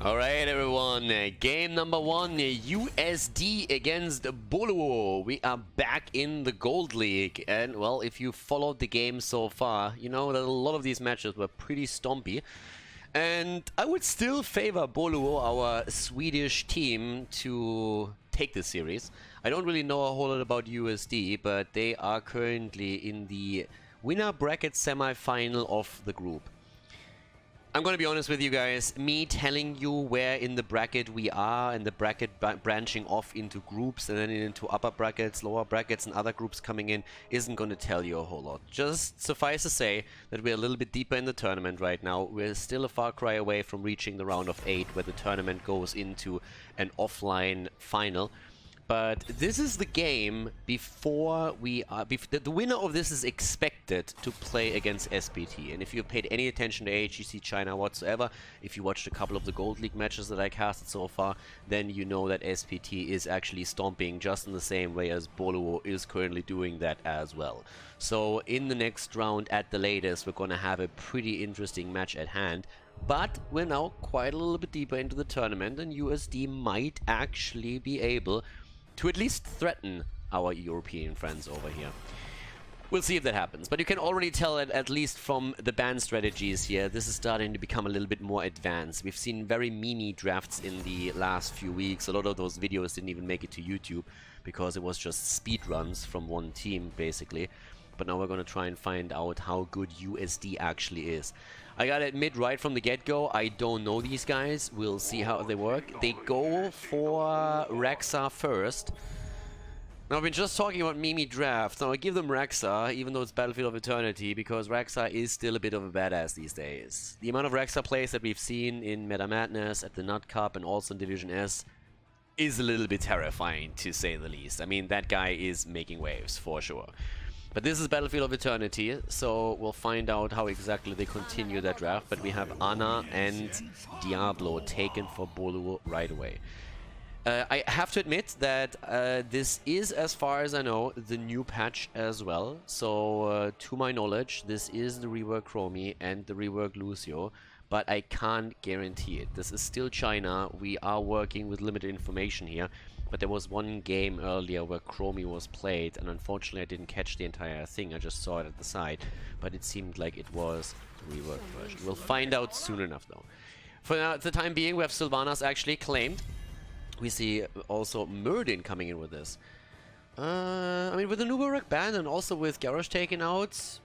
Alright everyone, game number 1, USD against Boluo. We are back in the Gold League, and well, if you followed the game so far, you know that a lot of these matches were pretty stompy. And I would still favor Boluo, our Swedish team, to take this series. I don't really know a whole lot about USD, but they are currently in the winner bracket semi-final of the group. I'm going to be honest with you guys, me telling you where in the bracket we are and the bracket branching off into groups and then into upper brackets, lower brackets and other groups coming in isn't going to tell you a whole lot. Just suffice to say that we're a little bit deeper in the tournament right now. We're still a far cry away from reaching the round of 8 where the tournament goes into an offline final. But this is the game before we are... the winner of this is expected to play against SPT. And if you paid any attention to AHGC China whatsoever, if you watched a couple of the Gold League matches that I casted so far, then you know that SPT is actually stomping just in the same way as Boluo is currently doing that as well. So in the next round at the latest, we're going to have a pretty interesting match at hand. But we're now quite a little bit deeper into the tournament, and USD might actually be able to at least threaten our European friends over here. We'll see if that happens, but you can already tell that at least from the ban strategies here, this is starting to become a little bit more advanced. We've seen very meme drafts in the last few weeks. A lot of those videos didn't even make it to YouTube because it was just speed runs from one team basically. But now we're going to try and find out how good USD actually is. I gotta admit, right from the get-go, I don't know these guys. We'll see how they work. They go for Rexa first. Now, I've been just talking about Mimi Draft. Now, I give them Rexa, even though it's Battlefield of Eternity, because Rexa is still a bit of a badass these days. The amount of Rexa plays that we've seen in Meta Madness, at the Nut Cup, and also in Division S is a little bit terrifying, to say the least. I mean, that guy is making waves, for sure. But this is Battlefield of Eternity, so we'll find out how exactly they continue that draft. But we have Ana and Diablo taken for Boluo right away. I have to admit that this is, as far as I know, the new patch as well. So, to my knowledge, this is the rework Chromie and the rework Lucio. But I can't guarantee it. This is still China. We are working with limited information here. But there was one game earlier where Chromie was played, and unfortunately I didn't catch the entire thing. I just saw it at the side. But it seemed like it was the rework version. We'll find out soon enough, though. For now, at the time being, we have Sylvanas actually claimed. We see also Murdin coming in with this. I mean, with the Nubarak ban and also with Garrosh taken out,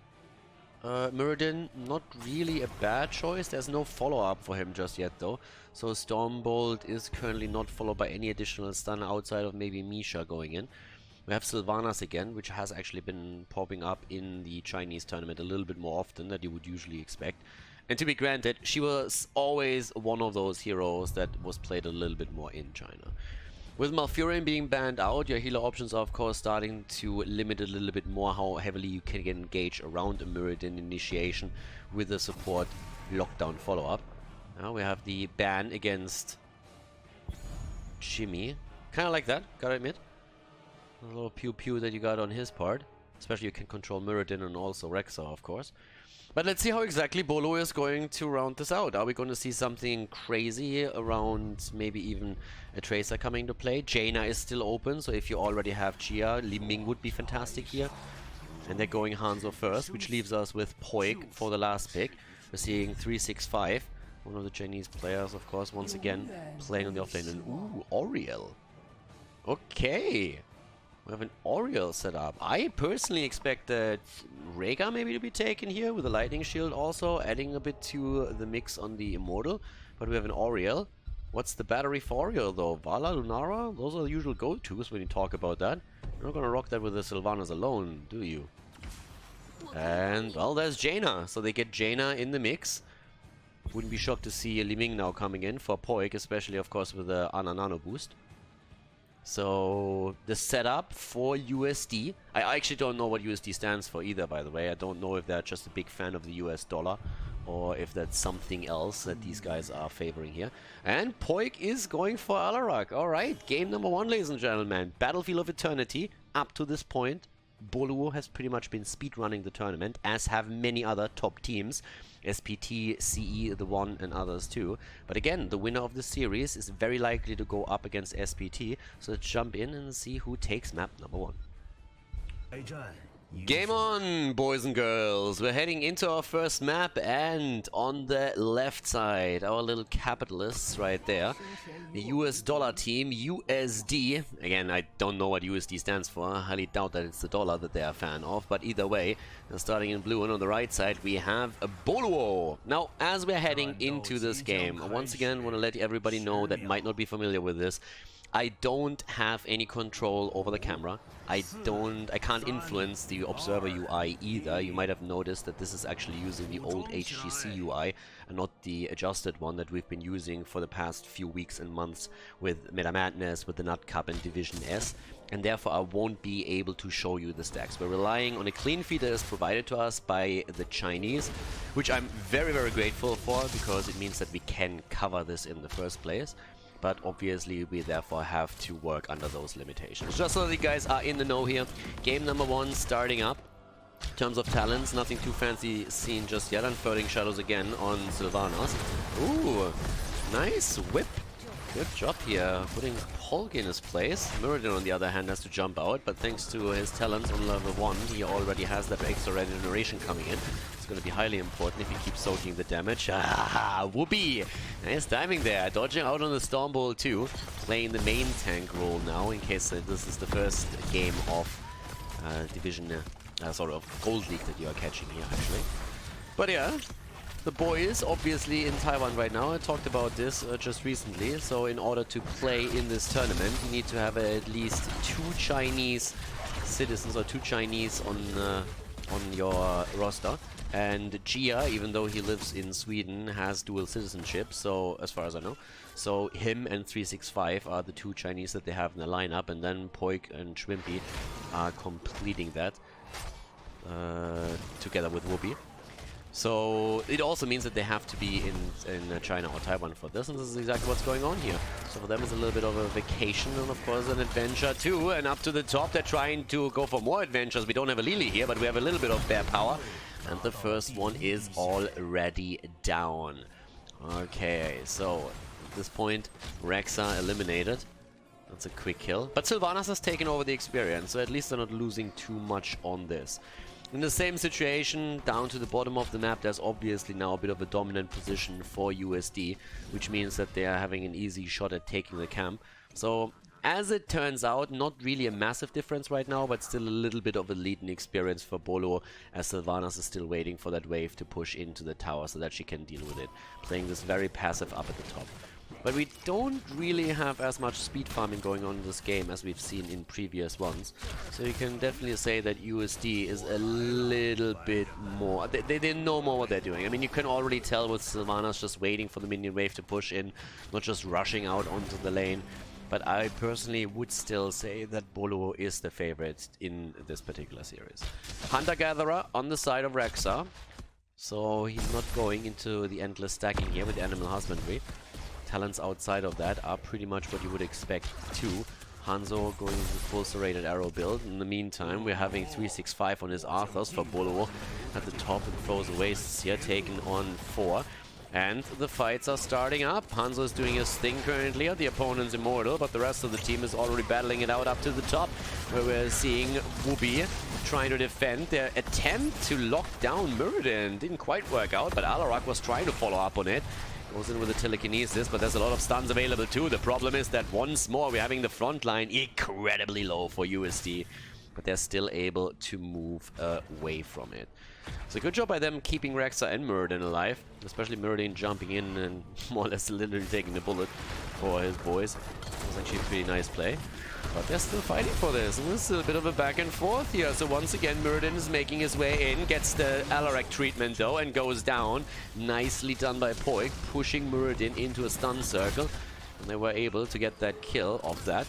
Murdin, not really a bad choice. There's no follow-up for him just yet, though. So Stormbolt is currently not followed by any additional stun outside of maybe Misha going in. We have Sylvanas again, which has actually been popping up in the Chinese tournament a little bit more often than you would usually expect. And to be granted, she was always one of those heroes that was played a little bit more in China. With Malfurion being banned out, your healer options are of course starting to limit a little bit more how heavily you can engage around a Myrddin initiation with the support lockdown follow-up. Now we have the ban against Jimmy. Kind of like that, gotta admit. A little pew-pew that you got on his part. Especially you can control Myrddin and also Rexa, of course. But let's see how exactly Boluo is going to round this out. Are we going to see something crazy around maybe even a Tracer coming to play? Jaina is still open, so if you already have Chia, Li Ming would be fantastic here. And they're going Hanzo first, which leaves us with Poilk for the last pick. We're seeing 365. One of the Chinese players, of course, once again playing on the offlane. And ooh, Oriel. Okay. We have an Oriel set up. I personally expect that Rhaegar maybe to be taken here with a lightning shield also, adding a bit to the mix on the Immortal. But we have an Oriel. What's the battery for Oriel though? Vala, Lunara? Those are the usual go-tos when you talk about that. You're not gonna rock that with the Sylvanas alone, do you? And, well, there's Jaina. So they get Jaina in the mix. Wouldn't be shocked to see Li Ming now coming in for Poilk, especially, of course, with the Ana Nano boost. So, the setup for USD, I actually don't know what USD stands for either, by the way. I don't know if they're just a big fan of the US dollar or if that's something else that these guys are favoring here. And Poilk is going for Alarak. Alright, game number 1, ladies and gentlemen. Battlefield of Eternity, up to this point. Boluo has pretty much been speedrunning the tournament, as have many other top teams. SPT, CE, The One, and others too. But again, the winner of the series is very likely to go up against SPT. So let's jump in and see who takes map number 1. Game on, boys and girls. We're heading into our first map, and on the left side, our little capitalists right there. The US dollar team, USD. Again, I don't know what USD stands for. I highly doubt that it's the dollar that they're a fan of. But either way, starting in blue, and on the right side, we have a Boluo. Now, as we're heading into this game, I once again want to let everybody know that might not be familiar with this. I don't have any control over the camera. I can't influence the observer UI either. You might have noticed that this is actually using the old HGC UI and not the adjusted one that we've been using for the past few weeks and months with Meta Madness, with the Nut Cup and Division S. And therefore I won't be able to show you the stacks. We're relying on a clean feed that is provided to us by the Chinese, which I'm very, very grateful for, because it means that we can cover this in the first place. But obviously we therefore have to work under those limitations. Just so that you guys are in the know here, game number 1 starting up. In terms of talents, nothing too fancy seen just yet. Unfurling Shadows again on Sylvanas. Ooh, nice whip. Good job here, putting Poilk in his place. Muradin, on the other hand, has to jump out, but thanks to his talents on level 1, he already has that extra regeneration coming in. It's going to be highly important if he keeps soaking the damage. Ah, Wubby! Nice timing there, dodging out on the Storm Bolt too. Playing the main tank role now, in case this is the first game of Division, sort of Gold League that you are catching here, actually. But yeah. The boys, obviously in Taiwan right now, I talked about this just recently, so in order to play in this tournament, you need to have at least 2 Chinese citizens or 2 Chinese on your roster. And Gia, even though he lives in Sweden, has dual citizenship, so as far as I know. So him and 365 are the 2 Chinese that they have in the lineup, and then Poilk and Schwimpi are completing that together with Wubby. So it also means that they have to be in China or Taiwan for this, and this is exactly what's going on here. So for them it's a little bit of a vacation and of course an adventure too, and up to the top they're trying to go for more adventures. We don't have a Lily here, but we have a little bit of bear power, and the first one is already down. Okay, so at this point Rexa eliminated. That's a quick kill, but Sylvanas has taken over the experience, so at least they're not losing too much on this. In the same situation, down to the bottom of the map, there's obviously now a bit of a dominant position for USD, which means that they are having an easy shot at taking the camp. So, as it turns out, not really a massive difference right now, but still a little bit of a leading experience for Boluo, as Sylvanas is still waiting for that wave to push into the tower so that she can deal with it, playing this very passive up at the top. But we don't really have as much speed farming going on in this game as we've seen in previous ones. So you can definitely say that USD is a little bit more... They know more what they're doing. I mean, you can already tell with Sylvanas just waiting for the minion wave to push in, not just rushing out onto the lane. But I personally would still say that Boluo is the favorite in this particular series. Hunter-Gatherer on the side of Rexa. So he's not going into the endless stacking here with Animal Husbandry. Talents outside of that are pretty much what you would expect too. Hanzo going with the full serrated arrow build. In the meantime, we're having 365 on his Arthurs for Boluo at the top, and Frozen Wastes here taking on 4. And the fights are starting up. Hanzo is doing his thing currently. The opponent's immortal, but the rest of the team is already battling it out up to the top, where we're seeing Wubby trying to defend. Their attempt to lock down Muradin didn't quite work out, but Alarak was trying to follow up on it. Goes in with the telekinesis, but there's a lot of stuns available too. The problem is that once more we're having the front line incredibly low for USD, but they're still able to move away from it. So good job by them keeping Rexa and Muradin alive, especially Muradin jumping in and more or less literally taking the bullet for his boys. That was actually a pretty nice play. But they're still fighting for this, and this is a bit of a back and forth here. So once again, Muradin is making his way in, gets the Alarak treatment though, and goes down. Nicely done by Poilk, pushing Muradin into a stun circle. And they were able to get that kill off that.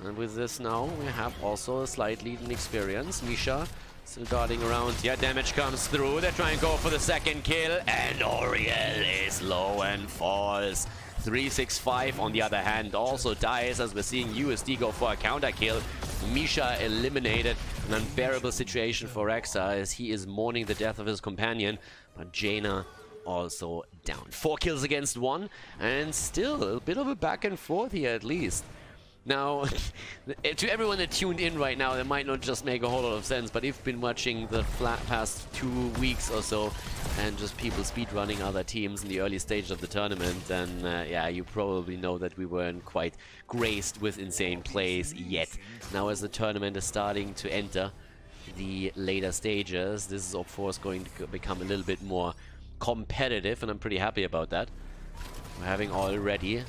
And with this now, we have also a slight lead in experience. Misha still darting around. Yeah, damage comes through. They try and go for the second kill, and Oriel is low and falls. 365 on the other hand also dies, as we're seeing USD go for a counter kill. Misha eliminated An unbearable situation for Rexa as he is mourning the death of his companion, but Jaina also down. 4 kills against 1, and still a bit of a back and forth here at least. Now, to everyone that tuned in right now, that might not just make a whole lot of sense, but if you've been watching the past 2 weeks or so, and just people speedrunning other teams in the early stage of the tournament, then yeah, you probably know that we weren't quite graced with insane plays yet. Now as the tournament is starting to enter the later stages, this is of course going to become a little bit more competitive, and I'm pretty happy about that. We're having already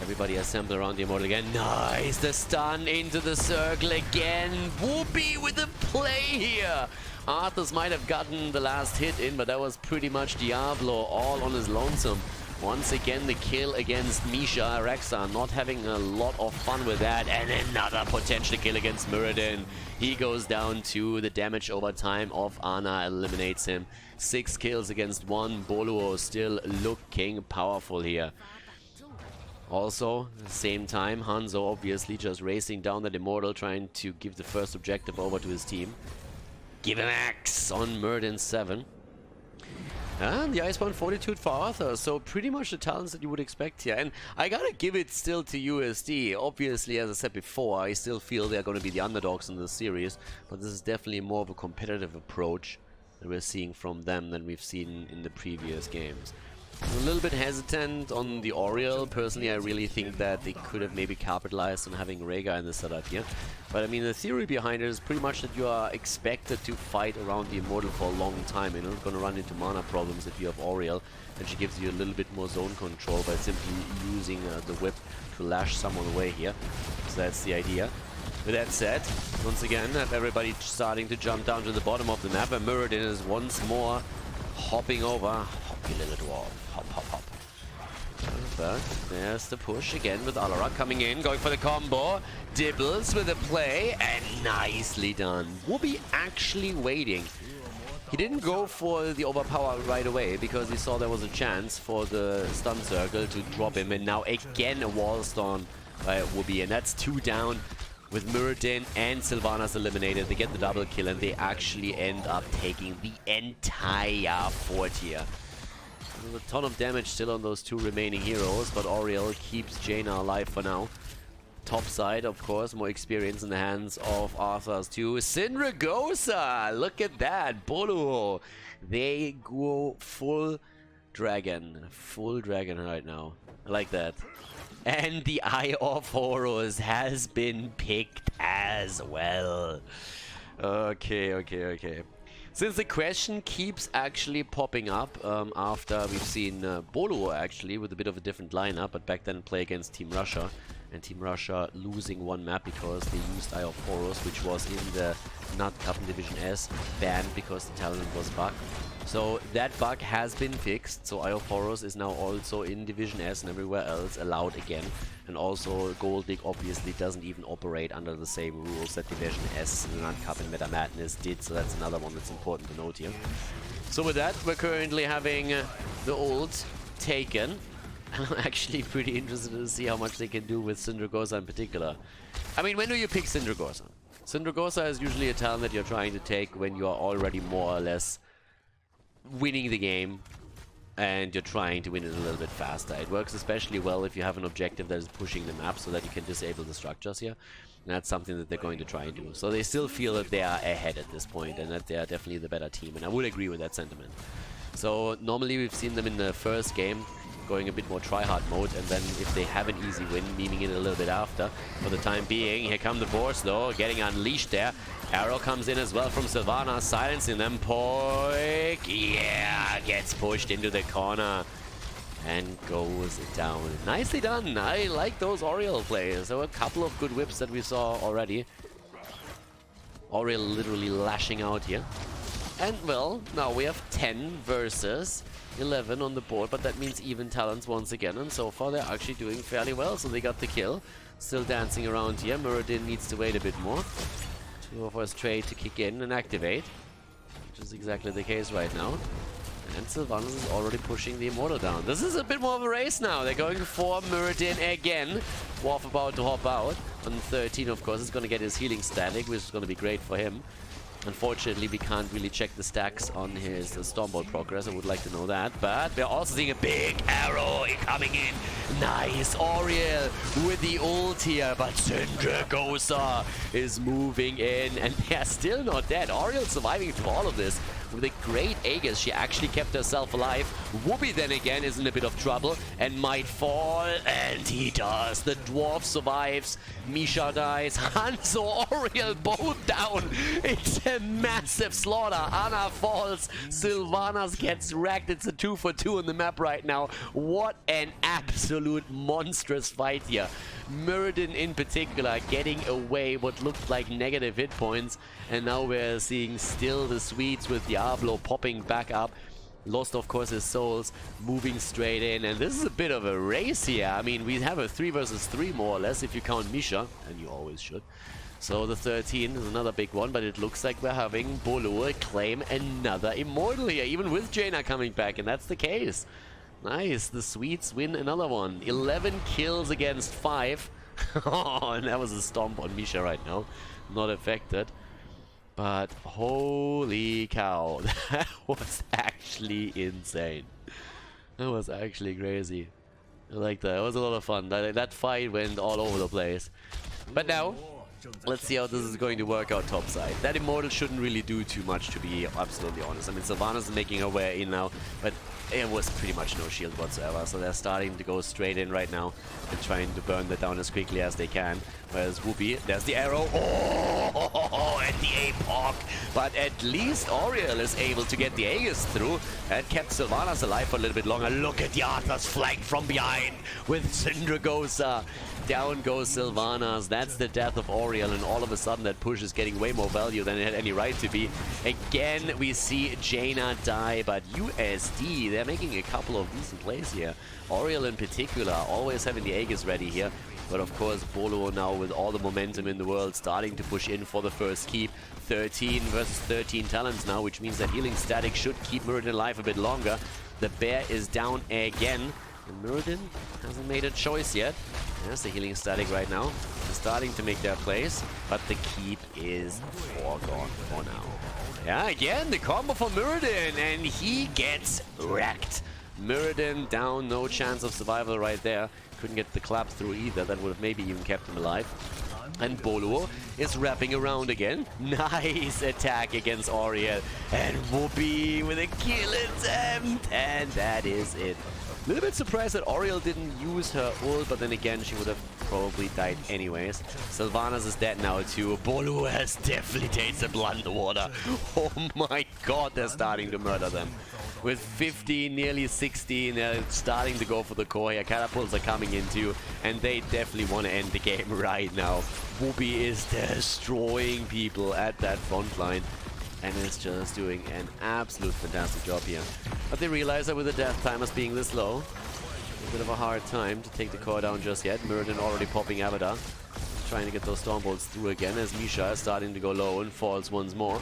everybody assembled around the immortal again. Nice! The stun into the circle again. Wubby with the play here. Arthas might have gotten the last hit in, but that was pretty much Diablo all on his lonesome. Once again, the kill against Misha. Rexa not having a lot of fun with that. And another potential kill against Muradin. He goes down to the damage over time of Ana, eliminates him. 6 kills against 1. Boluo still looking powerful here. Also, at the same time, Hanzo obviously just racing down that Immortal, trying to give the first objective over to his team. Give him Axe on Muradin 7. And the Icebound Fortitude for Arthur, so pretty much the talents that you would expect here. And I gotta give it still to USD. Obviously, as I said before, I still feel they're gonna be the underdogs in this series, but this is definitely more of a competitive approach that we're seeing from them than we've seen in the previous games. I'm a little bit hesitant on the Oriel. Personally, I really think that they could have maybe capitalized on having Rhaegar in the setup here. But I mean, the theory behind it is pretty much that you are expected to fight around the Immortal for a long time. You're not going to run into mana problems if you have Oriel, and she gives you a little bit more zone control by simply using the whip to lash someone away here. So that's the idea. With that said, once again, have everybody starting to jump down to the bottom of the map, and Muradin is once more hopping over. Hop, you little dwarf. Hop, hop, hop. But there's the push again with Alarak coming in, going for the combo. Dibbles with a play, and nicely done. Wubby actually waiting. He didn't go for the overpower right away because he saw there was a chance for the stun circle to drop him. And now again a wall stun by Wubby, and that's 2 down. With Muradin and Sylvanas eliminated, they get the double kill, and they actually end up taking the entire fort here. There's a ton of damage still on those 2 remaining heroes, but Oriel keeps Jaina alive for now. Top side, of course, more experience in the hands of Arthas too. Sindragosa! Look at that! Boluo! They go full dragon. Full dragon right now. I like that. And the Eye of Horus has been picked as well. Okay. Since the question keeps actually popping up after we've seen Boluo actually with a bit of a different lineup, but back then play against Team Russia, and Team Russia losing 1 map because they used Eye of Horus, which was in the Nut Cup in Division S, banned because the talent was bugged. So that bug has been fixed, so Eye of Horus is now also in Division S and everywhere else allowed again. And also Gold League obviously doesn't even operate under the same rules that Division S, the Nut Cup and Meta Madness did, so that's another one that's important to note here. So with that, we're currently having the ult taken. I'm actually pretty interested to see how much they can do with Sindragosa in particular. I mean, when do you pick Sindragosa? Sindragosa is usually a talent that you're trying to take when you are already more or less winning the game and you're trying to win it a little bit faster. It works especially well if you have an objective that is pushing the map so that you can disable the structures here. And that's something that they're going to try and do. So they still feel that they are ahead at this point and that they are definitely the better team, and I would agree with that sentiment. So normally we've seen them in the first game going a bit more try-hard mode, and then if they have an easy win, meaning it a little bit after. For the time being, here come the boars though, getting unleashed there. Arrow comes in as well from Sylvanas, silencing them. Poilk, yeah, gets pushed into the corner and goes down. Nicely done. I like those Oriel plays. There were a couple of good whips that we saw already. Oriel literally lashing out here. And well, now we have 10 versus 11 on the board, but that means even talents once again, and so far they're actually doing fairly well, so they got the kill. Still dancing around here. Muradin needs to wait a bit more. 2 of us trade to kick in and activate, which is exactly the case right now. And Sylvanas is already pushing the Immortal down. This is a bit more of a race now. They're going for Muradin again. Dwarf about to hop out. On 13, of course, is going to get his healing static, which is going to be great for him. Unfortunately, we can't really check the stacks on his Stormbolt progress. I would like to know that. But we're also seeing a big arrow coming in. Nice. Auriel with the ult here. But Syndragosa is moving in. And they're still not dead. Auriel surviving through all of this. With a great Aegis, she actually kept herself alive. Wubby then again is in a bit of trouble and might fall, and he does. The dwarf survives, Misha dies, Hanzo, Auriel both down. It's a massive slaughter. Ana falls, Sylvanas gets wrecked. It's a 2-for-2 on the map right now. What an absolute monstrous fight here. Muradin in particular getting away what looked like negative hit points, and now we're seeing still the Swedes with Diablo popping back up. Lost, of course, his souls, moving straight in, and this is a bit of a race here. I mean, we have a 3 versus 3 more or less if you count Misha, and you always should. So the 13 is another big one, but it looks like we're having Boluo claim another Immortal here, even with Jaina coming back, and that's the case. Nice, the Swedes win another one. 11 kills against 5. Oh, and that was a stomp on Misha right now. Not affected. But holy cow, that was actually insane. That was actually crazy. I like that. It was a lot of fun. That fight went all over the place. But now, let's see how this is going to work out topside. That Immortal shouldn't really do too much, to be absolutely honest. I mean, Sylvanas is making her way in now, but it was pretty much no shield whatsoever. So they're starting to go straight in right now and trying to burn that down as quickly as they can. Whereas Wubby, there's the arrow. Oh, and the APOC. But at least Auriel is able to get the Aegis through. That kept Sylvanas alive for a little bit longer. Look at the Arthur's flank from behind with Syndragosa. Down goes Sylvanas. That's the death of Auriel, and all of a sudden that push is getting way more value than it had any right to be. Again, we see Jaina die, but USD, they're making a couple of decent plays here. Auriel in particular, always having the Aegis ready here. But of course, Boluo now with all the momentum in the world starting to push in for the first keep. 13 versus 13 talents now, which means that healing static should keep Muradin alive a bit longer. The bear is down again. And Muradin hasn't made a choice yet. There's the healing static right now. They're starting to make their plays, but the keep is foregone for now. Yeah, again, the combo for Muradin, and he gets wrecked. Muradin down, no chance of survival right there. Couldn't get the clap through either. That would have maybe even kept him alive. And Boluo is wrapping around again. Nice attack against Auriel. And Wubby with a kill attempt. And that is it. A little bit surprised that Auriel didn't use her ult, but then again, she would have probably died anyways. Sylvanas is dead now too. Boluo has definitely tasted blood in the water. Oh my god, they're starting to murder them. With 15, nearly 16, they're starting to go for the core here. Catapults are coming in too, and they definitely want to end the game right now. Wubby is destroying people at that front line, and is just doing an absolute fantastic job here. But they realize that with the death timers being this low, a bit of a hard time to take the core down just yet. Muradin already popping Avatar, trying to get those Stormbolts through again, as Misha is starting to go low and falls once more.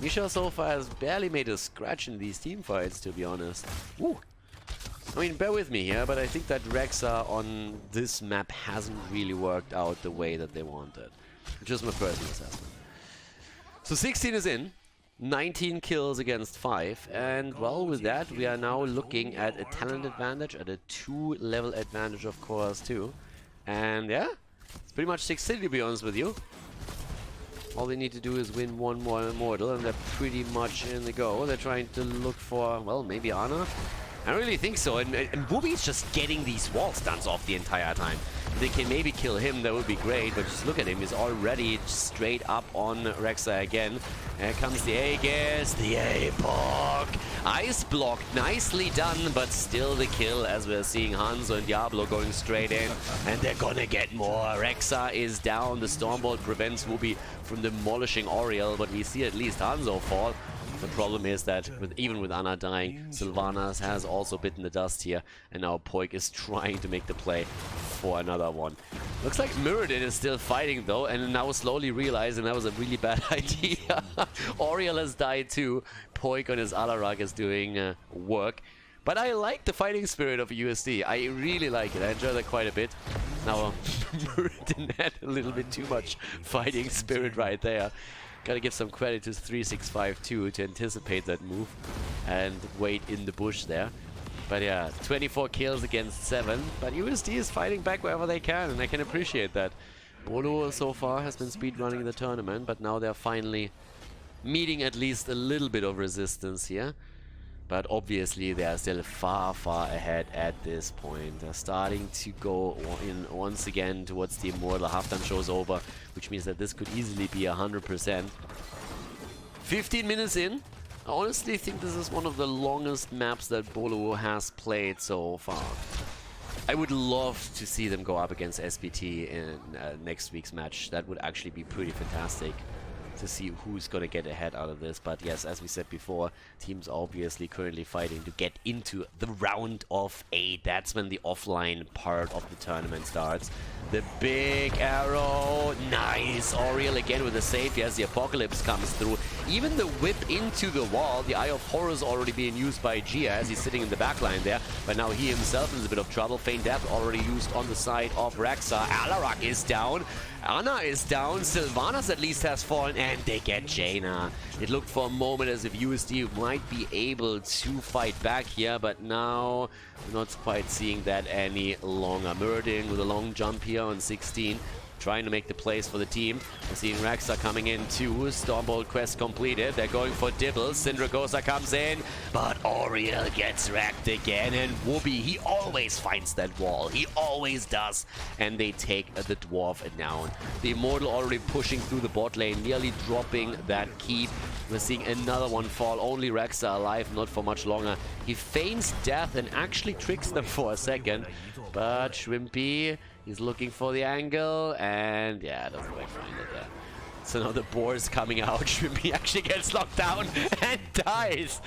Misha so far has barely made a scratch in these team fights, to be honest. Woo. I mean, bear with me here, but I think that Rexa on this map hasn't really worked out the way that they wanted. Just my personal assessment. So 16 is in, 19 kills against 5, and well, with that we are now looking at a talent advantage, at a 2-level advantage of course too. And yeah, it's pretty much 6-0 to be honest with you. All they need to do is win one more Immortal and they're pretty much in the go. They're trying to look for, well, maybe Ana? I don't really think so, and Wubby's just getting these wall stunts off the entire time. If they can maybe kill him, that would be great, but just look at him, he's already straight up on Rexa again. Here comes the Aegis, the APOC. Ice blocked, nicely done, but still the kill as we're seeing Hanzo and Diablo going straight in, and they're gonna get more. Rexa is down, the Stormbolt prevents Wubby from demolishing Auriel, but we see at least Hanzo fall. The problem is that even with Ana dying, Sylvanas has also bitten the dust here, and now Poilk is trying to make the play for another one. Looks like Mirrodin is still fighting though, and now slowly realizing that was a really bad idea. Oriel has died too. Poilk on his Alarak is doing work. But I like the fighting spirit of USD. I really like it. I enjoy that quite a bit. Now, Mirrodin had a little bit too much fighting spirit right there. Gotta give some credit to 3652 to anticipate that move and wait in the bush there. But yeah, 24 kills against 7. But USD is fighting back wherever they can, and I can appreciate that. Boluo so far has been speedrunning the tournament, but now they're finally meeting at least a little bit of resistance here. But obviously they are still far, far ahead at this point. They're starting to go in once again towards the Immortal. Halftime show's over, which means that this could easily be 100%. 15 minutes in. I honestly think this is one of the longest maps that Boluo has played so far. I would love to see them go up against SBT in next week's match. That would actually be pretty fantastic to see who's gonna get ahead out of this. But yes, as we said before, teams are obviously currently fighting to get into the round of 8. That's when the offline part of the tournament starts. The big arrow, nice. Oriel again with a save as the Apocalypse comes through. Even the whip into the wall. The Eye of Horror is already being used by Gia as he's sitting in the backline there. But now he himself is a bit of trouble. Feign Death already used on the side of Rexa. Alarak is down. Ana is down. Sylvanas at least has fallen, and they get Jaina. It looked for a moment as if USD might be able to fight back here, but now we're not quite seeing that any longer. Mirrodin with a long jump here on 16, trying to make the plays for the team. We're seeing Rexa coming in too. Stormbolt quest completed. They're going for Dibbles. Syndragosa comes in, but Oriel gets wrecked again. And Wubby, he always finds that wall. He always does. And they take the Dwarf down. The Immortal already pushing through the bot lane, nearly dropping that keep. We're seeing another one fall. Only Rexa alive, not for much longer. He feigns death and actually tricks them for a second. But Schwimpi, he's looking for the angle, and yeah, doesn't quite find it there. So now the boar's coming out. Schwimpi actually gets locked down and dies.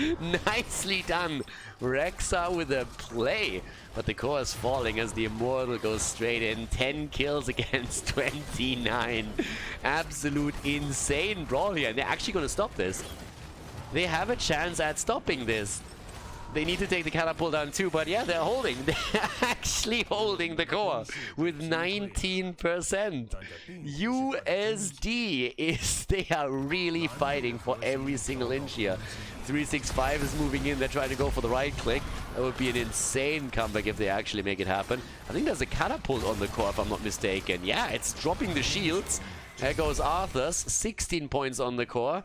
Nicely done. Rexa with a play. But the core is falling as the Immortal goes straight in. 10 kills against 29. Absolute insane brawl here. And they're actually going to stop this. They have a chance at stopping this. They need to take the catapult down too, but yeah, they're holding. They're actually holding the core with 19%. USD they are really fighting for every single inch here. 365 is moving in. They're trying to go for the right click. That would be an insane comeback if they actually make it happen. I think there's a catapult on the core if I'm not mistaken. Yeah, it's dropping the shields. There goes Arthur's. 16 points on the core.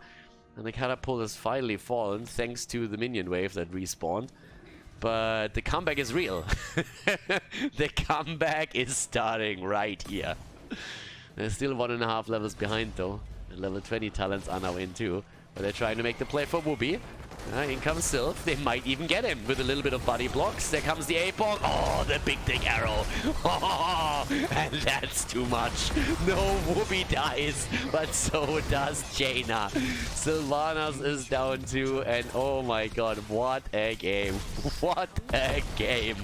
And the catapult has finally fallen thanks to the minion wave that respawned. But the comeback is real. The comeback is starting right here. They're still 1.5 levels behind though. The level 20 talents are now in too. But they're trying to make the play for Wubby. In comes Sylph. They might even get him with a little bit of body blocks. There comes the A-Ball. Oh, the big dick arrow. Oh, and that's too much. No, Wubby dies, but so does Jaina. Sylvanas is down too, and oh my god, what a game. What a game.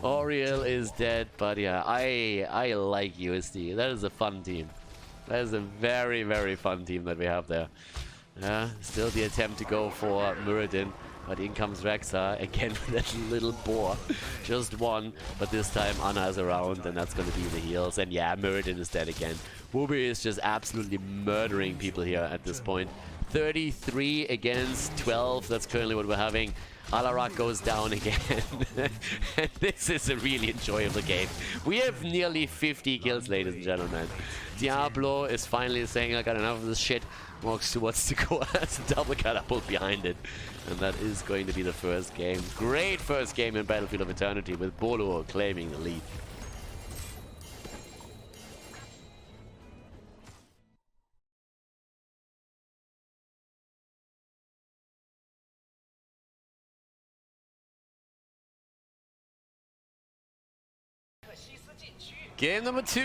Oriel is dead, but yeah, I like USD. That is a fun team. That is a very, very fun team that we have there. Yeah, still the attempt to go for Mirrodin, but in comes Rexa again with that little boar. Just one, but this time Ana is around, and that's going to be the heals. And yeah, Mirrodin is dead again. Wubby is just absolutely murdering people here at this point. 33 against 12, that's currently what we're having. Alarak goes down again. And this is a really enjoyable game. We have nearly 50 kills, ladies and gentlemen. Diablo is finally saying, I got enough of this shit. Walks towards the core, has a double catapult behind it. And that is going to be the first game. Great first game in Battlefield of Eternity with Boluo claiming the lead. Game number 2,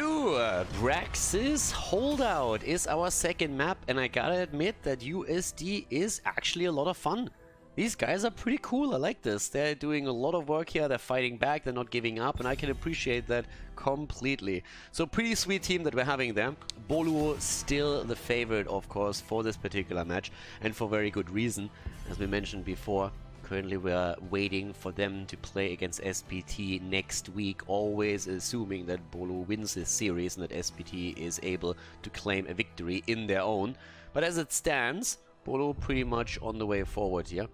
Braxis Holdout is our second map, and I gotta admit that USD is actually a lot of fun. These guys are pretty cool. I like this. They're doing a lot of work here. They're fighting back. They're not giving up. And I can appreciate that completely. So pretty sweet team that we're having there. Boluo still the favorite, of course, for this particular match. And for very good reason. As we mentioned before, currently we're waiting for them to play against SPT next week. Always assuming that Boluo wins this series and that SPT is able to claim a victory in their own. But as it stands, Boluo pretty much on the way forward here.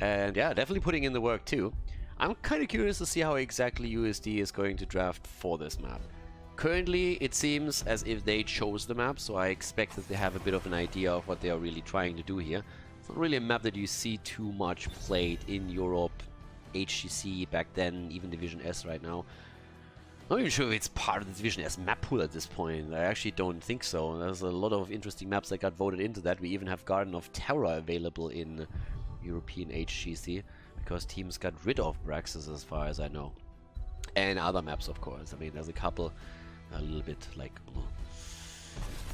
And yeah, definitely putting in the work too. I'm kind of curious to see how exactly USD is going to draft for this map. Currently, it seems as if they chose the map, so I expect that they have a bit of an idea of what they are really trying to do here. It's not really a map that you see too much played in Europe, HGC back then, even Division S right now. Not even sure if it's part of the Division S map pool at this point. I actually don't think so. There's a lot of interesting maps that got voted into that. We even have Garden of Terror available in European HGC because teams got rid of Braxis as far as I know. And other maps, of course. I mean, there's a couple a little bit like...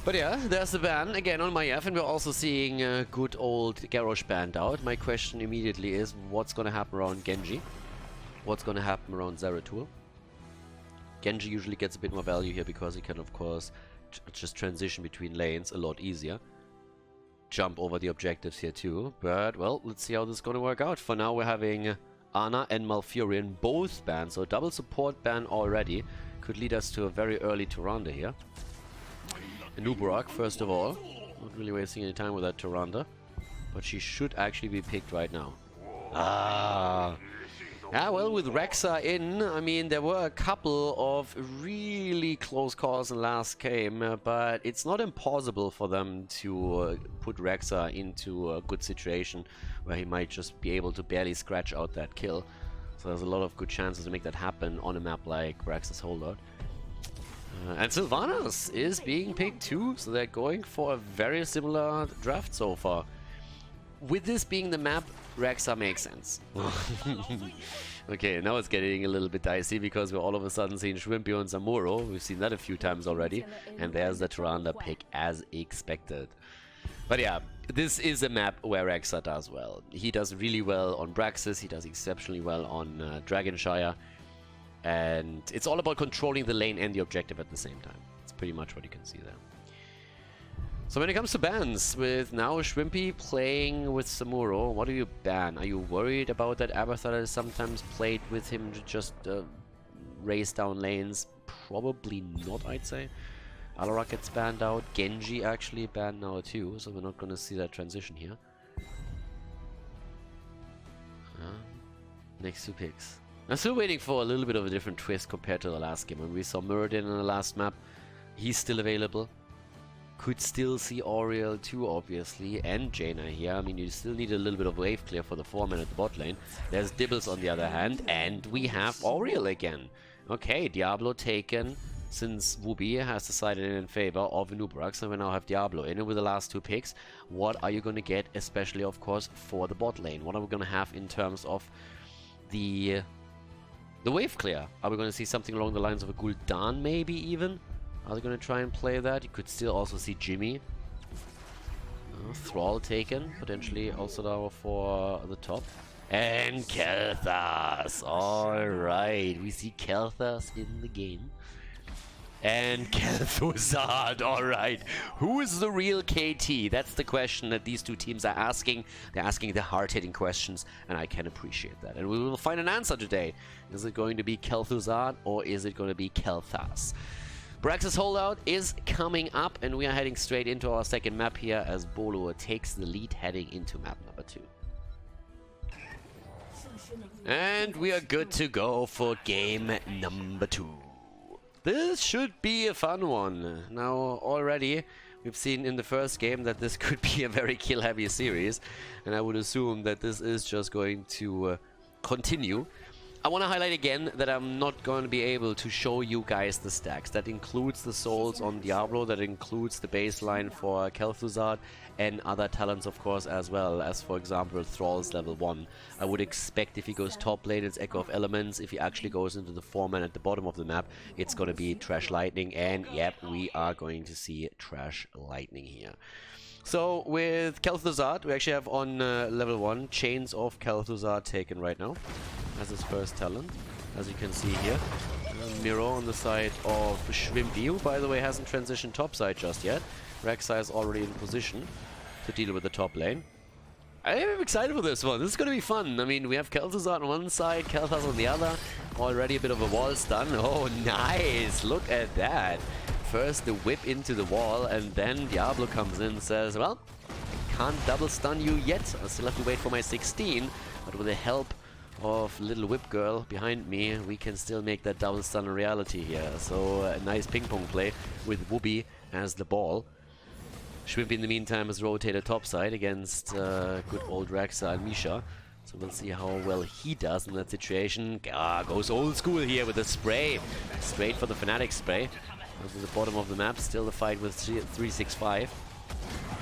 But yeah, there's the ban again on Maiev, and we're also seeing good old Garrosh banned out. My question immediately is, what's going to happen around Genji? What's going to happen around Zeratul? Genji usually gets a bit more value here because he can, of course, just transition between lanes a lot easier. Jump over the objectives here too, but well, let's see how this is going to work out. For now, we're having Ana and Malfurion both banned, so double support ban already could lead us to a very early Tyrande here. Nubarak, first of all, not really wasting any time with that Tyrande, but she should actually be picked right now. Yeah, well, with Rexa in, I mean, there were a couple of really close calls in last game, but it's not impossible for them to put Rexa into a good situation where he might just be able to barely scratch out that kill. So there's a lot of good chances to make that happen on a map like Braxis Khaldor. And Sylvanas is being picked too, so they're going for a very similar draft so far. With this being the map, Rexa makes sense. Okay, now it's getting a little bit dicey because we're all of a sudden seeing Schwimpi and Zamuro. We've seen that a few times already. And there's the Tyrande pick as expected. But yeah, this is a map where Rexa does well. He does really well on Braxis, he does exceptionally well on Dragonshire. And it's all about controlling the lane and the objective at the same time. It's pretty much what you can see there. So when it comes to bans, with now Schwimpi playing with Samuro, what do you ban? Are you worried about that Abathar has sometimes played with him to just race down lanes? Probably not, I'd say. Alarak gets banned out. Genji actually banned now too, so we're not going to see that transition here. Next two picks. I'm still waiting for a little bit of a different twist compared to the last game. When we saw Muradin in the last map, he's still available. Could still see Oriel too, obviously, and Jaina here. I mean, you still need a little bit of wave clear for the 4-man at the bot lane. There's Dibbles on the other hand, and we have Oriel again. Okay, Diablo taken, since Wubby has decided in favor of Nubarak, so we now have Diablo in. And with the last two picks, what are you going to get, especially, of course, for the bot lane? What are we going to have in terms of the wave clear? Are we going to see something along the lines of a Gul'dan, maybe, even? Are they going to try and play that? You could still also see Jimmy. Thrall taken, potentially also now for the top. And Kel'Thas! Alright, we see Kel'Thas in the game. And Kel'Thuzad, alright. Who is the real KT? That's the question that these two teams are asking. They're asking the hard-hitting questions, and I can appreciate that. And we will find an answer today. Is it going to be Kel'Thuzad, or is it going to be Kel'Thas? Braxis holdout is coming up, and we are heading straight into our second map here as Boluo takes the lead heading into map number 2. And we are good to go for game number 2. This should be a fun one. Now, already we've seen in the first game that this could be a very kill-heavy series, and I would assume that this is just going to continue. I want to highlight again that I'm not going to be able to show you guys the stacks. That includes the souls on Diablo, that includes the baseline for Kel'Thuzad, and other talents, of course, as well as, for example, Thrall's level 1. I would expect if he goes top lane, it's Echo of Elements. If he actually goes into the 4-man at the bottom of the map, it's going to be Trash Lightning. And, yep, we are going to see Trash Lightning here. So with Khaldor, we actually have on level 1 Chains of Khaldor taken right now as his first talent, as you can see here. Miro on the side of Schwimpi, who by the way hasn't transitioned topside just yet. Rek'Sai is already in position to deal with the top lane. I am excited for this one. This is going to be fun. I mean, we have Khaldor on one side, Kel'Thas on the other. Already a bit of a wall stun. Oh, nice. Look at that. First the whip into the wall, and then Diablo comes in and says, well, can't double stun you yet. I still have to wait for my 16, but with the help of little whip girl behind me, we can still make that double stun a reality here. So a nice ping pong play with Wubby as the ball. Schwimpi in the meantime has rotated topside against good old Rek'Sai and Misha. So we'll see how well he does in that situation. Goes old school here with the spray. Straight for the Fnatic spray. Goes to the bottom of the map. Still the fight with 365.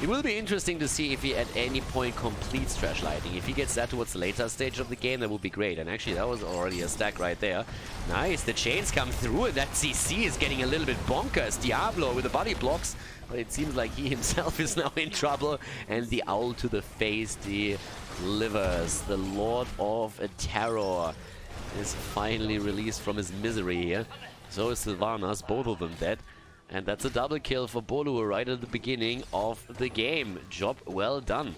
It will be interesting to see if he at any point completes Trash Lighting. If he gets that towards the later stage of the game, that would be great. And actually, that was already a stack right there. Nice, the chains come through, and that CC is getting a little bit bonkers. Diablo with the body blocks, but it seems like he himself is now in trouble. And the owl to the face delivers. The Lord of Terror is finally released from his misery here. So is Sylvanas, both of them dead. And that's a double kill for Boluo right at the beginning of the game. Job well done.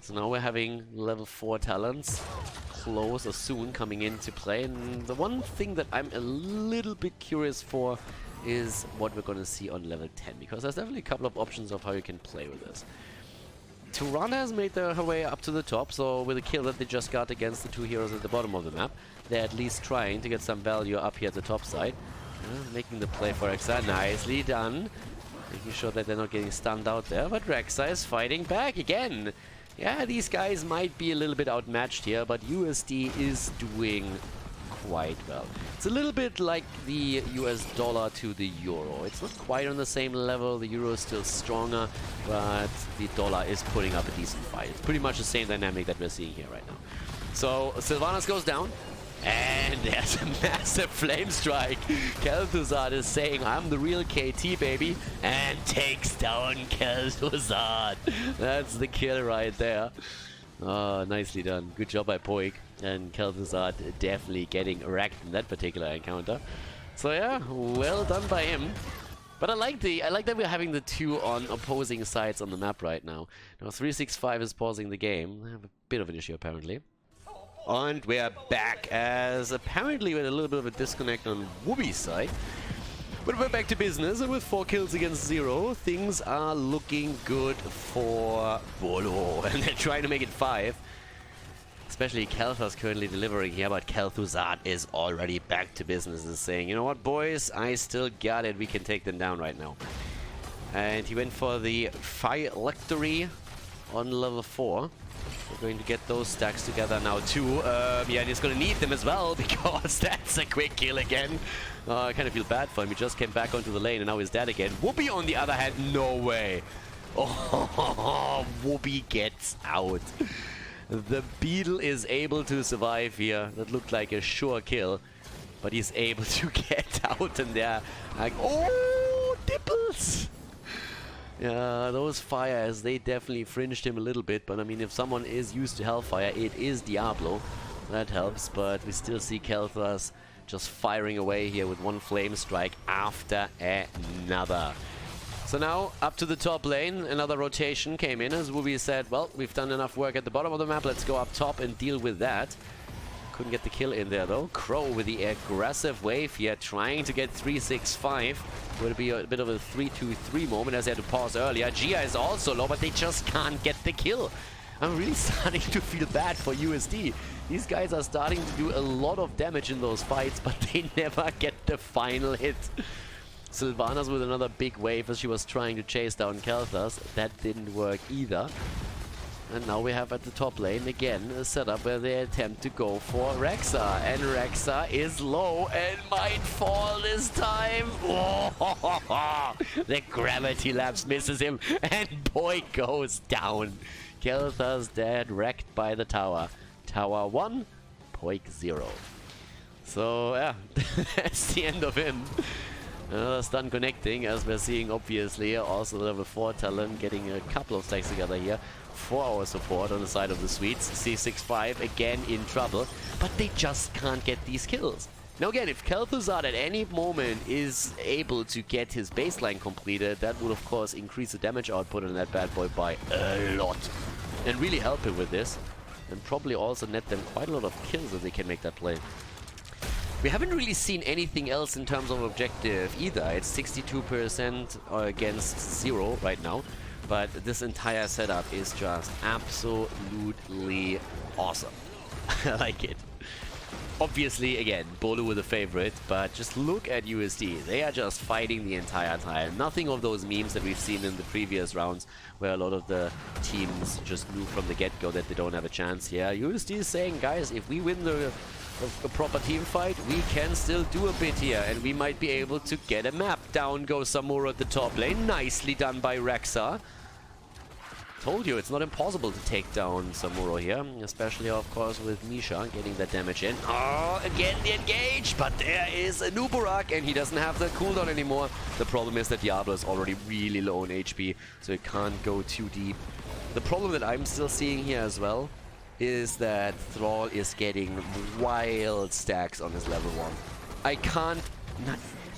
So now we're having level 4 talents close or soon coming into play. And the one thing that I'm a little bit curious for is what we're going to see on level 10. Because there's definitely a couple of options of how you can play with this. Tirana has made her way up to the top. So with the kill that they just got against the two heroes at the bottom of the map, they're at least trying to get some value up here at the top side. Making the play for Rek'Sai, nicely done. Making sure that they're not getting stunned out there, but Rek'Sai is fighting back again. Yeah, these guys might be a little bit outmatched here, but USD is doing quite well. It's a little bit like the US dollar to the euro. It's not quite on the same level, the euro is still stronger, but the dollar is putting up a decent fight. It's pretty much the same dynamic that we're seeing here right now. So Sylvanas goes down. And there's a massive flame strike. Khaldor is saying, I'm the real KT, baby. And takes down Khaldor. That's the kill right there. Oh, nicely done. Good job by Poilk. And Khaldor definitely getting wrecked in that particular encounter. So yeah, well done by him. But I like that we're having the two on opposing sides on the map right now. Now 365 is pausing the game. I have a bit of an issue apparently. And we are back, as apparently we had a little bit of a disconnect on Wubby's side. But we're back to business, and with 4 kills against 0, things are looking good for Boluo. And they're trying to make it 5. Especially Kel'Thas currently delivering here, but Khaldor is already back to business and saying, you know what, boys, I still got it, we can take them down right now. And he went for the Phylactery on level 4. We're going to get those stacks together now too. Yeah, and he's going to need them as well, because that's a quick kill again. I kind of feel bad for him. He just came back onto the lane and now he's dead again. Wubby on the other hand, no way. Oh, Wubby gets out. The Beetle is able to survive here. That looked like a sure kill, but he's able to get out, and they're like, oh, dipples. Yeah, those fires, they definitely fringed him a little bit, but I mean, if someone is used to Hellfire, it is Diablo. That helps, but we still see Khaldor just firing away here with one flame strike after another. So now, up to the top lane, another rotation came in, as Wubby said, well, we've done enough work at the bottom of the map, let's go up top and deal with that. Couldn't get the kill in there though. Crow with the aggressive wave here, trying to get 365. Will be a bit of a 3-2-3 moment, as they had to pause earlier. Gia is also low, but they just can't get the kill. I'm really starting to feel bad for USD. These guys are starting to do a lot of damage in those fights, but they never get the final hit. Sylvanas with another big wave as she was trying to chase down Khaldor. That didn't work either. And now we have at the top lane again a setup where they attempt to go for Rek'Sai. And Rek'Sai is low and might fall this time. Oh, the gravity lapse misses him and Poilk goes down. Khaldor's dead, wrecked by the tower. Tower 1, Poilk 0. So yeah, that's the end of him. Another stun connecting, as we're seeing, obviously. Also level 4 talent getting a couple of stacks together here for our support on the side of the Swedes. C65 again in trouble, but they just can't get these kills. Now again, if Khaldor at any moment is able to get his baseline completed, that would of course increase the damage output on that bad boy by a lot. And really help him with this. And probably also net them quite a lot of kills if they can make that play. We haven't really seen anything else in terms of objective either. It's 62% against 0 right now. But this entire setup is just absolutely awesome. I like it. Obviously, again, Boluo the favorite, but just look at USD. They are just fighting the entire time. Nothing of those memes that we've seen in the previous rounds, where a lot of the teams just knew from the get-go that they don't have a chance. Yeah, USD is saying, guys, if we win a proper team fight, we can still do a bit here, and we might be able to get a map. Down goes Samuro at the top lane. Nicely done by Rexa. Told you, it's not impossible to take down Samuro here, especially, of course, with Misha getting that damage in. Oh, again the engage, but there is a Nuburak, and he doesn't have the cooldown anymore. The problem is that Diablo is already really low on HP, so it can't go too deep. The problem that I'm still seeing here as well is that Thrall is getting wild stacks on his level 1.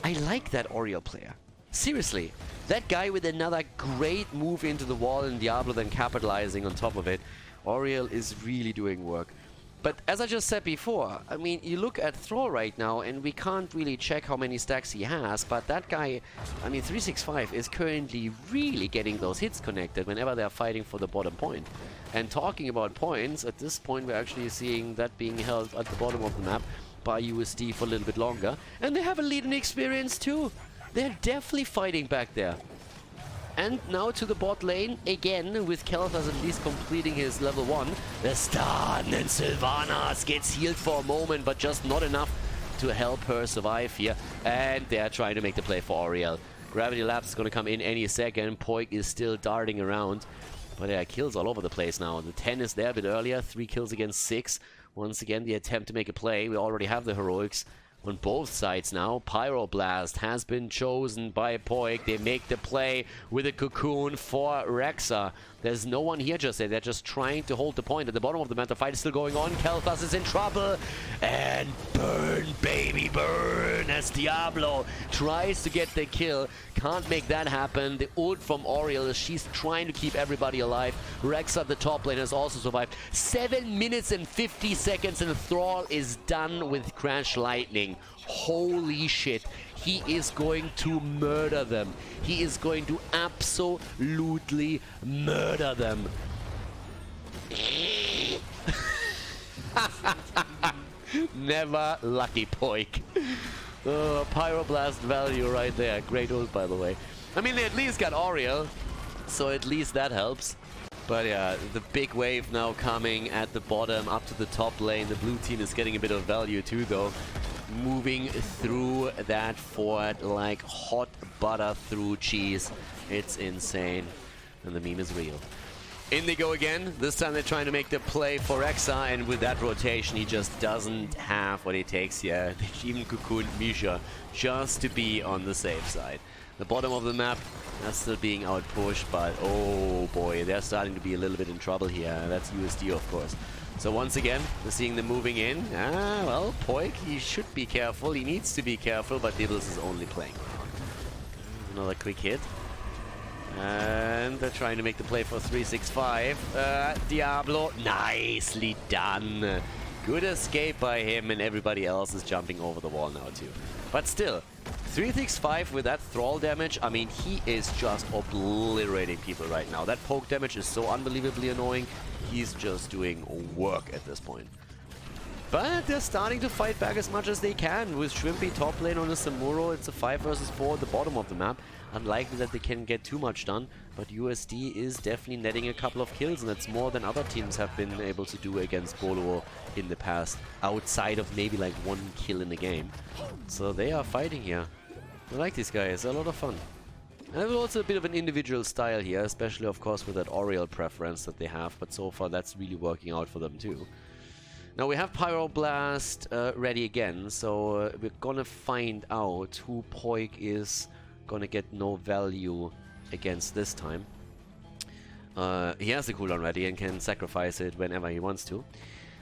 I like that Oriel player. Seriously, that guy with another great move into the wall in Diablo, then capitalizing on top of it. Oriel is really doing work. But as I just said before, I mean, you look at Thrall right now, and we can't really check how many stacks he has, but that guy, I mean, 365 is currently really getting those hits connected whenever they're fighting for the bottom point. And talking about points, at this point we're actually seeing that being held at the bottom of the map by USD for a little bit longer. And they have a lead in experience too. They're definitely fighting back there. And now to the bot lane, again, with Khaldor at least completing his level 1. The stun, and Sylvanas gets healed for a moment, but just not enough to help her survive here. And they're trying to make the play for Oriel. Gravity Lapse is going to come in any second. Poilk is still darting around. But yeah, kills all over the place now. The 10 is there a bit earlier, 3 kills against 6. Once again, the attempt to make a play. We already have the heroics on both sides now. Pyroblast has been chosen by Poilk. They make the play with a cocoon for Rexa. There's no one here just yet. They're just trying to hold the point. At the bottom of the map, the fight is still going on. Khaldor is in trouble. And burn, baby, burn, as Diablo tries to get the kill. Can't make that happen. The ult from Oriel, she's trying to keep everybody alive. Rexa at the top lane has also survived. 7 minutes and 50 seconds, and Thrall is done with Crash Lightning. Holy shit. He is going to murder them. He is going to absolutely murder them. Never lucky Poilk. Pyroblast value right there. Great ult, by the way. I mean, they at least got Oriel, so at least that helps. But yeah, the big wave now coming at the bottom up to the top lane. The blue team is getting a bit of value too, though. Moving through that fort like hot butter through cheese. It's insane. And the meme is real. In they go again. This time they're trying to make the play for Rexa, and with that rotation he just doesn't have what it takes here. They even cocooned Misha just to be on the safe side. The bottom of the map, that's still being outpushed, but oh boy, they're starting to be a little bit in trouble here. That's USD, of course. So once again, we're seeing them moving in. Well, Poilk, he should be careful. He needs to be careful, but Dibbles is only playing around. Another quick hit. And they're trying to make the play for 365. Diablo, nicely done. Good escape by him, and everybody else is jumping over the wall now too. But still, 365 with that Thrall damage, I mean, he is just obliterating people right now. That poke damage is so unbelievably annoying. He's just doing work at this point. But they're starting to fight back as much as they can. With Schwimpi top lane on the Samuro, it's a 5 versus 4 at the bottom of the map. Unlikely that they can get too much done, but USD is definitely netting a couple of kills, and that's more than other teams have been able to do against Boluo in the past, outside of maybe like 1 kill in the game. So they are fighting here. I like these guys, they're a lot of fun. And there's also a bit of an individual style here, especially of course with that Oriel preference that they have, but so far that's really working out for them too. Now we have Pyroblast ready again, so we're gonna find out who Poilk is gonna get no value against this time. He has the cooldown ready and can sacrifice it whenever he wants to.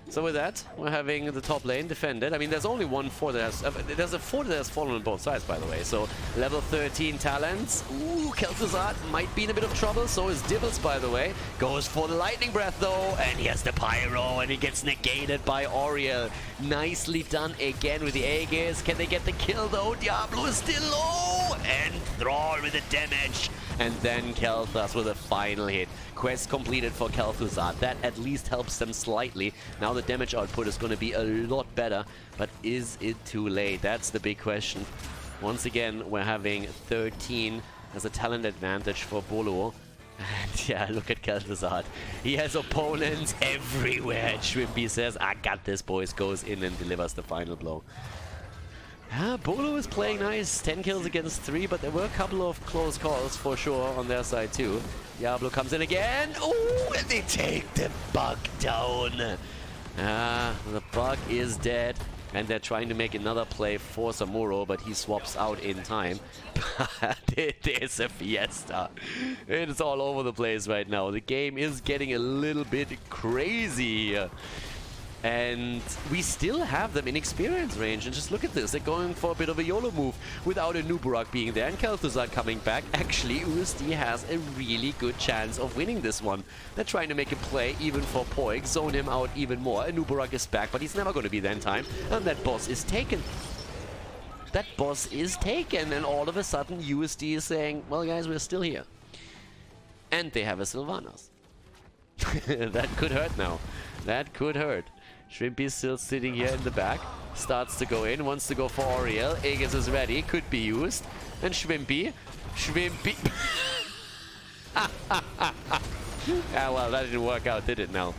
So with that, we're having the top lane defended. I mean, there's only one fort that has... there's a fort that has fallen on both sides, by the way. So, level 13 talents. Ooh, Khaldor might be in a bit of trouble. So is Dibbles, by the way. Goes for the Lightning Breath, though. And he has the Pyro, and he gets negated by Oriel. Nicely done again with the Aegis. Can they get the kill, though? Diablo is still low. And Thrall with the damage. And then Khaldor with a final hit. Quest completed for Khaldor. That at least helps them slightly. Now the damage output is going to be a lot better. But is it too late? That's the big question. Once again, we're having 13 as a talent advantage for Boluo. And yeah, look at Khaldor. He has opponents everywhere. Schwimpi says, I got this, boys. Goes in and delivers the final blow. Yeah, Boluo is playing nice. 10 kills against 3, but there were a couple of close calls for sure on their side too. Diablo comes in again. Oh, and they take the bug down. The bug is dead. And they're trying to make another play for Samuro, but he swaps out in time. There's a fiesta. It's all over the place right now. The game is getting a little bit crazy. And we still have them in experience range. And just look at this. They're going for a bit of a YOLO move without a Nubarak being there. And Khaldor coming back. Actually, USD has a really good chance of winning this one. They're trying to make a play even for Poilk. Zone him out even more. And Nubarak is back, but he's never going to be there in time. And that boss is taken. That boss is taken. And all of a sudden, USD is saying, well, guys, we're still here. And they have a Sylvanas. That could hurt now. That could hurt. Schwimpi still sitting here in the back. Starts to go in. Wants to go for Oriel. Aegis is ready. Could be used. And Schwimpi. Ah, well, that didn't work out, did it now?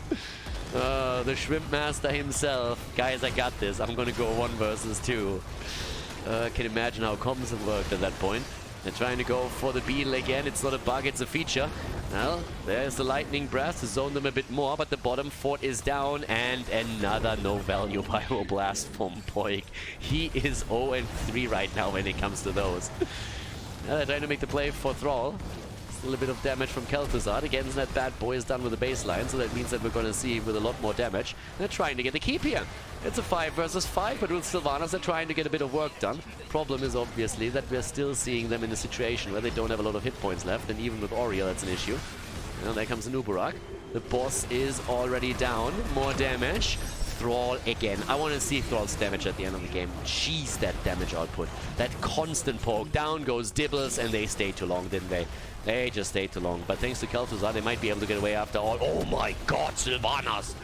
The Shrimp Master himself. Guys, I got this. I'm gonna go 1 versus 2. Can imagine how comms have worked at that point. They're trying to go for the Beetle again. It's not a bug, it's a feature. Well, there's the Lightning Breath to zone them a bit more, but the bottom fort is down, and another no-value Pyroblast from Poilk. He is 0-3 right now when it comes to those. Now they're trying to make the play for Thrall. Still a bit of damage from Khaldor. Again, that bad boy is done with the baseline, so that means that we're going to see with a lot more damage. They're trying to get the keep here. It's a 5 versus 5, but with Sylvanas, they're trying to get a bit of work done. Problem is obviously that we're still seeing them in a situation where they don't have a lot of hit points left, and even with Oriel, that's an issue. Now there comes Nubarak. The boss is already down. More damage. Thrall again. I want to see Thrall's damage at the end of the game. Jeez, that damage output. That constant poke. Down goes Dibbles, and they stayed too long, didn't they? They just stayed too long. But thanks to Khaldor, they might be able to get away after all. Oh my god, Sylvanas!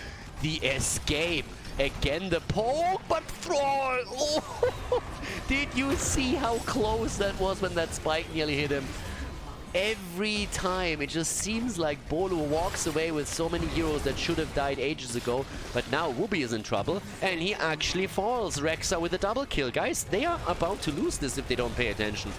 The escape! Again, the poke, but Thrall! Oh, did you see how close that was when that spike nearly hit him? Every time, it just seems like Boluo walks away with so many heroes that should have died ages ago. But now Wubby is in trouble, and he actually falls. Rexa with a double kill. Guys, they are about to lose this if they don't pay attention.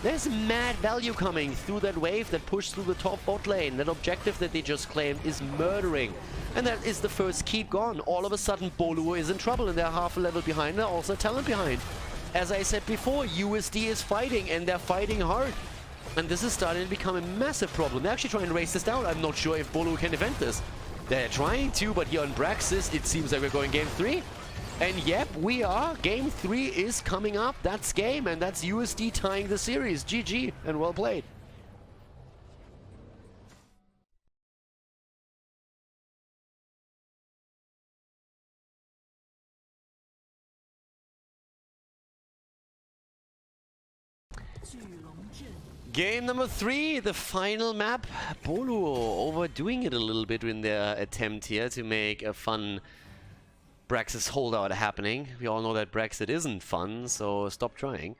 There's mad value coming through that wave that pushed through the top bot lane. That objective that they just claimed is murdering. And that is the first keep gone. All of a sudden, Boluo is in trouble, and they're half a level behind. They're also talent behind. As I said before, USD is fighting, and they're fighting hard. And this is starting to become a massive problem. They're actually trying to race this down. I'm not sure if Boluo can defend this. They're trying to, but here on Braxis, it seems like we're going game 3. And yep, we are. Game 3 is coming up. That's game, and that's USD tying the series. GG, and well played. Game number 3, the final map. Boluo overdoing it a little bit in their attempt here to make a fun Braxis holdout happening. We all know that Brexit isn't fun, so stop trying.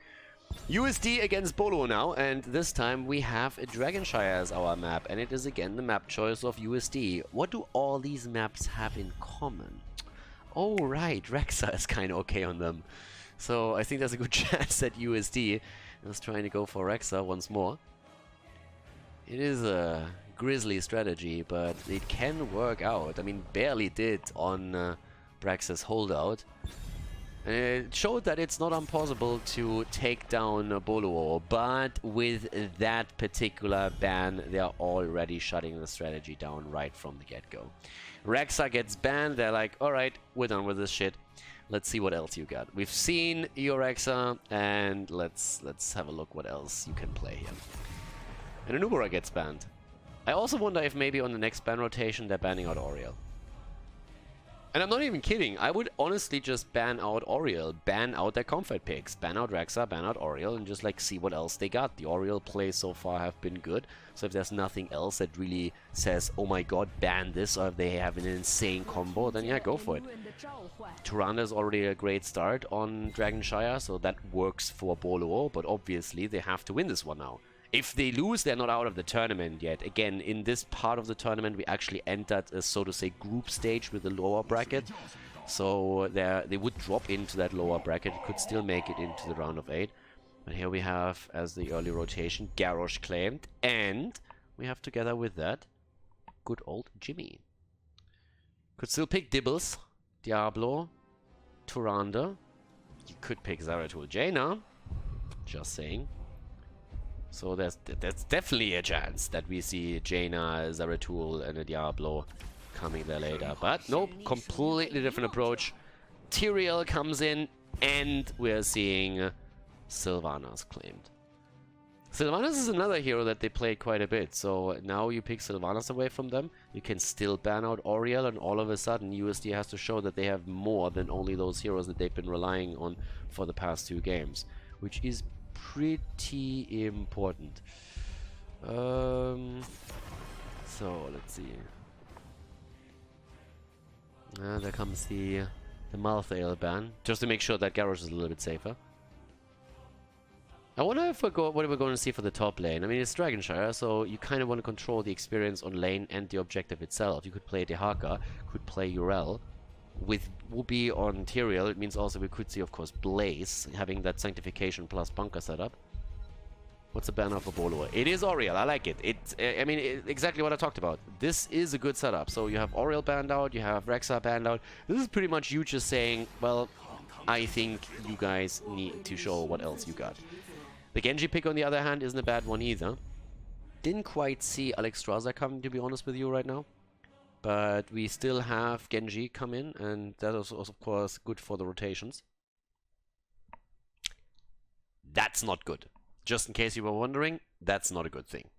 USD against Boluo now, and this time we have Dragonshire as our map, and it is again the map choice of USD. What do all these maps have in common? Oh right, Rexa is kind of okay on them. So I think there's a good chance that USD is trying to go for Rexa once more. It is a grisly strategy, but it can work out. I mean, barely did on Brax's holdout. And it showed that it's not impossible to take down Boluo, but with that particular ban, they're already shutting the strategy down right from the get-go. Rexa gets banned, they're like, alright, we're done with this shit. Let's see what else you got. We've seen your Rexa, and let's have a look what else you can play here. And Anubara gets banned. I also wonder if maybe on the next ban rotation they're banning out Oriel. And I'm not even kidding, I would honestly just ban out Oriel, ban out their comfort picks, ban out Rexa, ban out Oriel, and just like see what else they got. The Oriel plays so far have been good, so if there's nothing else that really says, oh my god, ban this, or if they have an insane combo, then yeah, go for it. Tyrande is already a great start on Dragonshire, so that works for Boluo, but obviously they have to win this one now. If they lose, they're not out of the tournament yet. Again, in this part of the tournament, we actually entered a, so to say, group stage with the lower bracket. So they would drop into that lower bracket, could still make it into the round of 8. But here we have, as the early rotation, Garrosh claimed. And we have together with that, good old Jimmy. Could still pick Dibbles, Diablo, Tyrande. You could pick Zeratul Jaina. Just saying. So there's definitely a chance that we see Jaina, Zeratul, and a Diablo coming there later. But nope, completely different approach. Tyrael comes in, and we're seeing Sylvanas claimed. Sylvanas is another hero that they played quite a bit. So now you pick Sylvanas away from them, you can still ban out Oriel, and all of a sudden USD has to show that they have more than only those heroes that they've been relying on for the past 2 games, which is pretty important. So let's see. There comes the Malthael ban, just to make sure that Garrosh is a little bit safer. I wonder if what we're going to see for the top lane. I mean, it's Dragonshire, so you kind of want to control the experience on lane and the objective itself. You could play Dehaka, could play Urel. With Wubby on Tyrael, it means also we could see, of course, Blaze, having that Sanctification plus bunker setup. What's the banner for Boluo? It is Oriel, I like it. I mean, exactly what I talked about. This is a good setup. So you have Oriel banned out, you have Rexa banned out. This is pretty much you just saying, well, I think you guys need to show what else you got. The Genji pick, on the other hand, isn't a bad one either. Didn't quite see Alexstrasza coming, to be honest with you right now. But we still have Genji come in, and that is also, of course, good for the rotations. That's not good. Just in case you were wondering, that's not a good thing.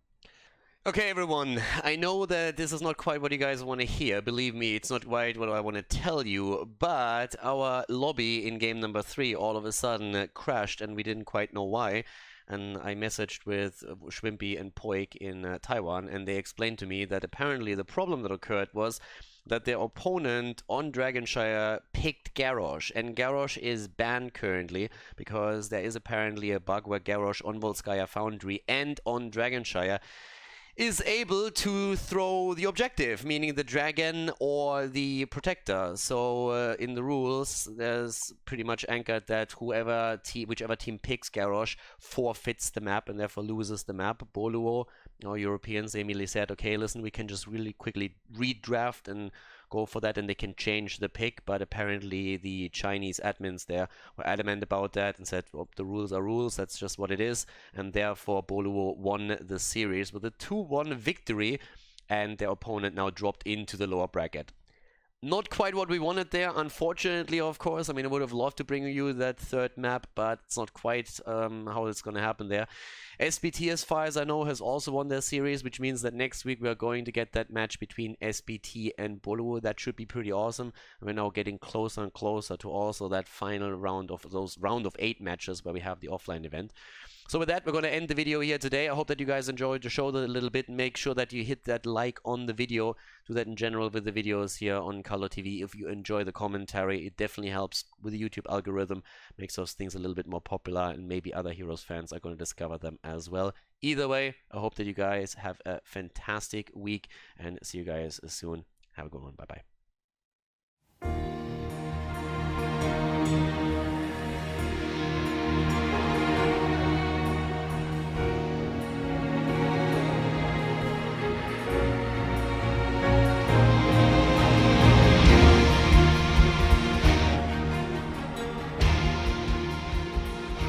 Okay, everyone, I know that this is not quite what you guys want to hear. Believe me, it's not quite what I want to tell you, but our lobby in game number 3 all of a sudden crashed, and we didn't quite know why. And I messaged with Schwimpi and Poilk in Taiwan, and they explained to me that apparently the problem that occurred was that their opponent on Dragonshire picked Garrosh, and Garrosh is banned currently because there is apparently a bug where Garrosh on Volskaya Foundry and on Dragonshire is able to throw the objective, meaning the dragon or the protector. So in the rules, there's pretty much anchored that whichever team picks Garrosh forfeits the map and therefore loses the map. Boluo, our Europeans, they immediately said, okay, listen, we can just really quickly redraft and go for that, and they can change the pick. But apparently the Chinese admins there were adamant about that and said, well, the rules are rules, that's just what it is. And therefore Boluo won the series with a 2-1 victory, and their opponent now dropped into the lower bracket. Not quite what we wanted there, unfortunately, of course. I mean, I would have loved to bring you that 3rd map, but it's not quite how it's going to happen there. SBT, as far as I know, has also won their series, which means that next week we are going to get that match between SBT and Boluo. That should be pretty awesome. We're now getting closer and closer to also that final round of those round of 8 matches where we have the offline event. So with that, we're going to end the video here today. I hope that you guys enjoyed the show a little bit. Make sure that you hit that like on the video. Do that in general with the videos here on Khaldor TV. If you enjoy the commentary, it definitely helps with the YouTube algorithm. Makes those things a little bit more popular, and maybe other Heroes fans are going to discover them as well. Either way, I hope that you guys have a fantastic week, and see you guys soon. Have a good one. Bye-bye.